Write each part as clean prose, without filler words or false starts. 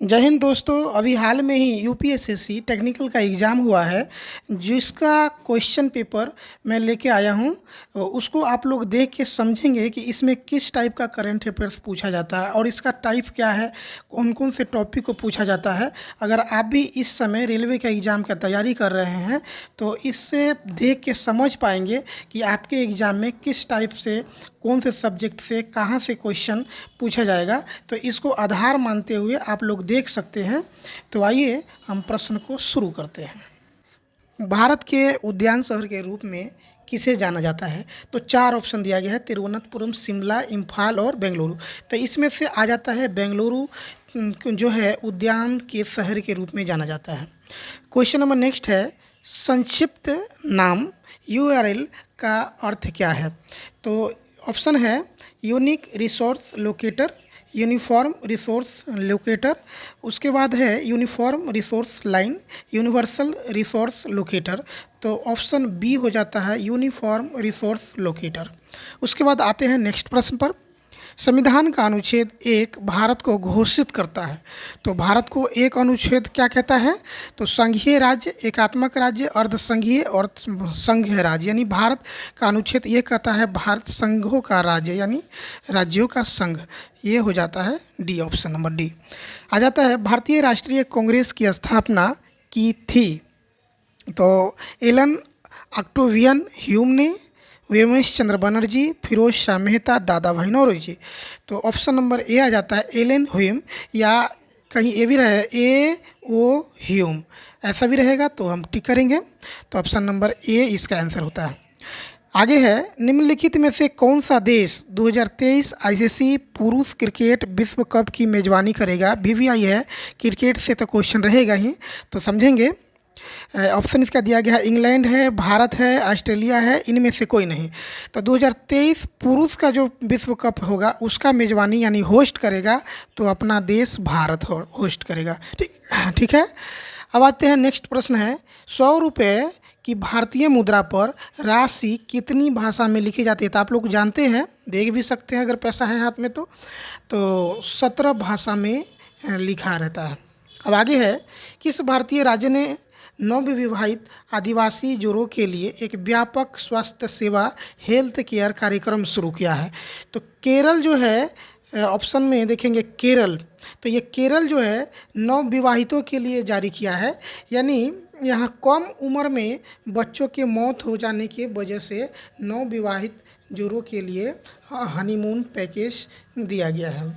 जय हिंद दोस्तों। अभी हाल में ही यूपीएसएससी टेक्निकल का एग्ज़ाम हुआ है, जिसका क्वेश्चन पेपर मैं लेके आया हूँ। उसको आप लोग देख के समझेंगे कि इसमें किस टाइप का करंट अफेयर्स पूछा जाता है और इसका टाइप क्या है, कौन कौन से टॉपिक को पूछा जाता है। अगर आप भी इस समय रेलवे का एग्ज़ाम का तैयारी कर रहे हैं तो इससे देख के समझ पाएंगे कि आपके एग्ज़ाम में किस टाइप से, कौन से सब्जेक्ट से, कहाँ से क्वेश्चन पूछा जाएगा। तो इसको आधार मानते हुए आप लोग देख सकते हैं। तो आइए हम प्रश्न को शुरू करते हैं। भारत के उद्यान शहर के रूप में किसे जाना जाता है? तो चार ऑप्शन दिया गया है: तिरुवनंतपुरम, शिमला, इम्फाल और बेंगलुरु। तो इसमें से आ जाता है बेंगलुरु, जो है उद्यान के शहर के रूप में जाना जाता है। क्वेश्चन नंबर नेक्स्ट है, संक्षिप्त नाम यूआरएल का अर्थ क्या है? तो ऑप्शन है unique resource locator, uniform resource locator, उसके बाद है uniform resource line, universal resource locator. तो ऑप्शन बी हो जाता है यूनिफॉर्म रिसोर्स लोकेटर। उसके बाद आते हैं नेक्स्ट प्रश्न पर। संविधान का अनुच्छेद 1 भारत को घोषित करता है। तो भारत को एक अनुच्छेद क्या कहता है? तो संघीय राज्य, एकात्मक राज्य, अर्धसंघीय और संघीय राज्य। यानी भारत का अनुच्छेद ये कहता है भारत संघों का राज्य, यानी राज्यों का संघ। ये हो जाता है डी, ऑप्शन नंबर डी। आ जाता है भारतीय राष्ट्रीय कांग्रेस की स्थापना की थी। तो एलन ऑक्टेवियन ह्यूम ने, वेमेश चंद्र बनर्जी, फिरोज शाह मेहता, दादा भाई नौरोजी। तो ऑप्शन नंबर ए आ जाता है एलन ह्यूम, या कहीं ए भी रहे ए ओ ह्यूम, ऐसा भी रहेगा तो हम टिक करेंगे। तो ऑप्शन नंबर ए इसका आंसर होता है। आगे है, निम्नलिखित में से कौन सा देश 2023 आईसीसी पुरुष क्रिकेट विश्व कप की मेजबानी करेगा? वीवीआई है, क्रिकेट से तो क्वेश्चन रहेगा ही, तो समझेंगे। ऑप्शन इसका दिया गया है इंग्लैंड है, भारत है, ऑस्ट्रेलिया है, इनमें से कोई नहीं। तो 2023 पुरुष का जो विश्व कप होगा उसका मेजबानी यानी होस्ट करेगा तो अपना देश भारत होस्ट करेगा। ठीक है। अब आते हैं, नेक्स्ट प्रश्न है, 100 रुपये की भारतीय मुद्रा पर राशि कितनी भाषा में लिखी जाती है? तो आप लोग जानते हैं, देख भी सकते हैं अगर पैसा है हाथ में तो 17 भाषा में लिखा रहता है। अब आगे है, किस भारतीय राज्य ने नवविवाहित आदिवासी जोड़ों के लिए एक व्यापक स्वास्थ्य सेवा हेल्थ केयर कार्यक्रम शुरू किया है? तो केरल जो है, ऑप्शन में देखेंगे केरल, तो ये केरल जो है नवविवाहितों के लिए जारी किया है। यानी यहाँ कम उम्र में बच्चों के मौत हो जाने की वजह से नवविवाहित जोड़ों के लिए हनीमून पैकेज दिया गया है।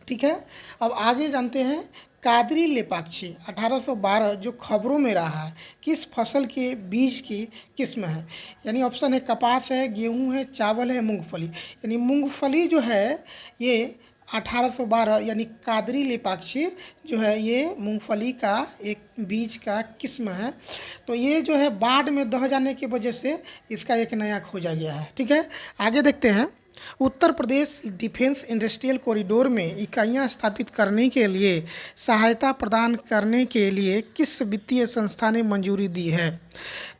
ठीक है। अब आगे जानते हैं, कादरी लेपाक्षी 1812 जो खबरों में रहा है, किस फसल के बीज की किस्म है? यानी ऑप्शन है कपास है, गेहूं है, चावल है, मूंगफली। यानी मूंगफली जो है ये 1812 यानी कादरी लेपाक्षी जो है ये मूंगफली का एक बीज का किस्म है। तो ये जो है बाढ़ में दह जाने की वजह से इसका एक नया खोजा गया है। ठीक है। आगे देखते हैं, Uttar Pradesh defence industrial corridor में इकाइयां स्थापित करने के लिए सहायता प्रदान करने के लिए किस वित्तीय संस्था ने मंजूरी दी है?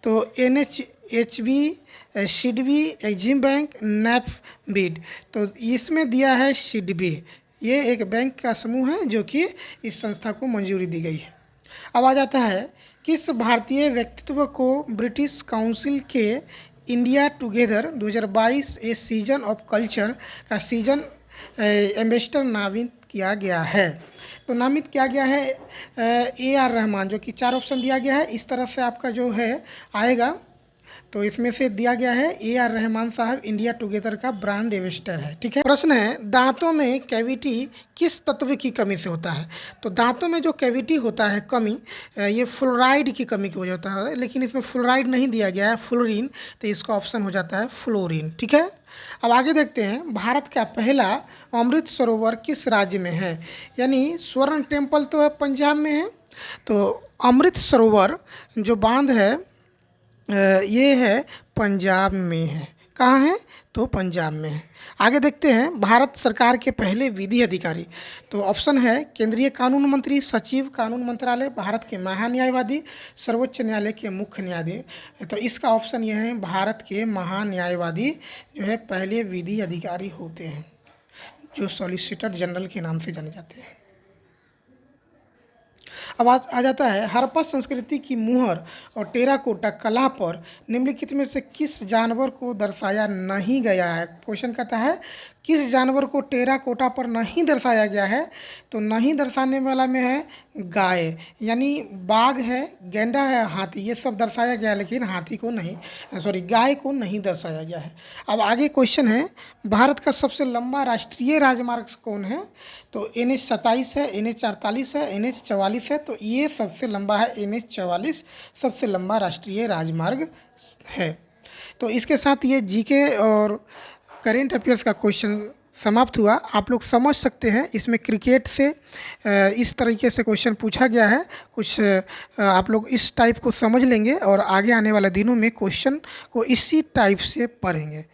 तो NHB, सिडबी, एग्जिम बैंक, नैफबीड। तो इसमें दिया है सिडबी। ये एक बैंक का समूह है जो कि इस संस्था को मंजूरी दी गई है। अब आ जाता है, किस भारतीय व्यक्तित्व को ब्रिटिश काउंसिल के India together 2022 A season of culture का सीजन एम्बेसडर नामित किया गया है? तो नामित किया गया है AR रहमान, जो कि 4 ऑप्शन दिया गया है। इस तरह से आपका जो है आएगा, तो इसमें से दिया गया है AR रहमान साहब इंडिया टुगेदर का ब्रांड एम्बेसडर है। ठीक है। प्रश्न है, दांतों में कैविटी किस तत्व की कमी से होता है? तो दांतों में जो कैविटी होता है कमी, ये फ्लोराइड की कमी की वजह होता है, लेकिन इसमें फ्लोराइड नहीं दिया गया है, फ्लोरीन, तो इसका ऑप्शन हो जाता है फ्लोरीन। ठीक है। अब आगे देखते हैं, भारत का पहला अमृत सरोवर किस राज्य में है? यानी स्वर्ण टेम्पल तो है पंजाब में है, तो अमृत सरोवर जो बांध है ये है पंजाब में है। कहाँ है? तो पंजाब में है। आगे देखते हैं, भारत सरकार के पहले विधि अधिकारी। तो ऑप्शन है केंद्रीय कानून मंत्री, सचिव कानून मंत्रालय, भारत के महान्यायवादी, सर्वोच्च न्यायालय के मुख्य न्यायाधीश। तो इसका ऑप्शन यह है भारत के महान्यायवादी जो है पहले विधि अधिकारी होते हैं, जो सॉलिसिटर जनरल के नाम से जाने जाते हैं। अब आ जाता है हड़प्पा संस्कृति की मुहर और टेराकोटा कला पर निम्नलिखित में से किस जानवर को दर्शाया नहीं गया है। क्वेश्चन कहता है किस जानवर को टेराकोटा पर नहीं दर्शाया गया है, तो नहीं दर्शाने वाला में है गाय, यानी बाघ है, गैंडा है, हाथी, ये सब दर्शाया गया है, लेकिन हाथी को नहीं, सॉरी गाय को नहीं दर्शाया गया है। अब आगे क्वेश्चन है भारत का सबसे लंबा राष्ट्रीय राजमार्ग कौन है, तो NH 27 है, NH 48 है, NH 44 है, तो ये सबसे लंबा है NH 44 सबसे लंबा राष्ट्रीय राजमार्ग है। तो इसके साथ ये जीके और करेंट अफेयर्स का क्वेश्चन समाप्त हुआ। आप लोग समझ सकते हैं इसमें क्रिकेट से इस तरीके से क्वेश्चन पूछा गया है, कुछ आप लोग इस टाइप को समझ लेंगे और आगे आने वाले दिनों में क्वेश्चन को इसी टाइप से पढ़ेंगे।